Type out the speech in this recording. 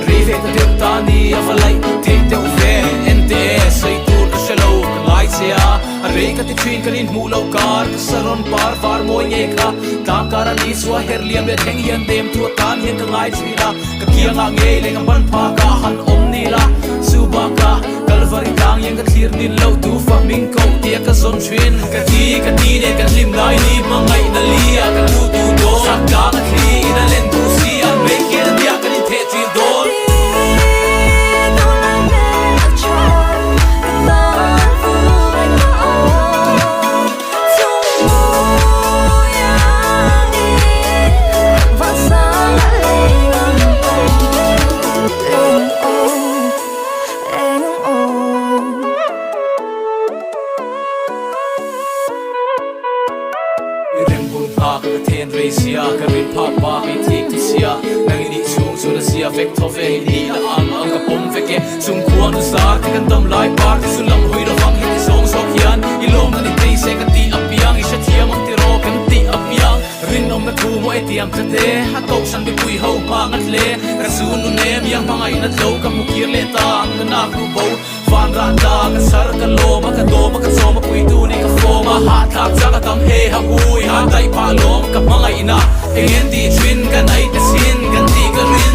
rive ta deu ta ni avalai te te ve ente sei tur ka shalo ngai sia re ka ti twin kalin mu lo kar saron par far moi nge kha ta karani swa herliam le theng hian dem tu tan hian ka ngai chila ka kianga nge le ngam ban pha ka han om ni la subaka kalvari tang yang ka thlir din lo tu fa ming ko tia ka zon twin ka ti ne ka lim lai ni mangai na lia ka tu tu do sak ka ka thi na len tu si an me ke dia ka ni the ti do Karin papa mi tik sia nang ni chung so na sia vek to ve ni la ang ka pom veke sung kuan sa ti kan dom lai par ti sulam hoi ro wang hi song so kian ilom na ni te se ka ti apiang i sha thiam ang ti ro kan ti apiang rin om na tu mo e tiam ta te ha to san bi pui ho pa ngat le ka su nu ne miang pangai na lo ka mu kir le ta ang na ku bo van ran da ka sar ka lo ma ka do ma ka so ma pui tu ni ka fo ma ha thak cha ka tam he ha ui ha dai pa lo ka mangai na Endi twin kan ai ta sin kan ti ka rin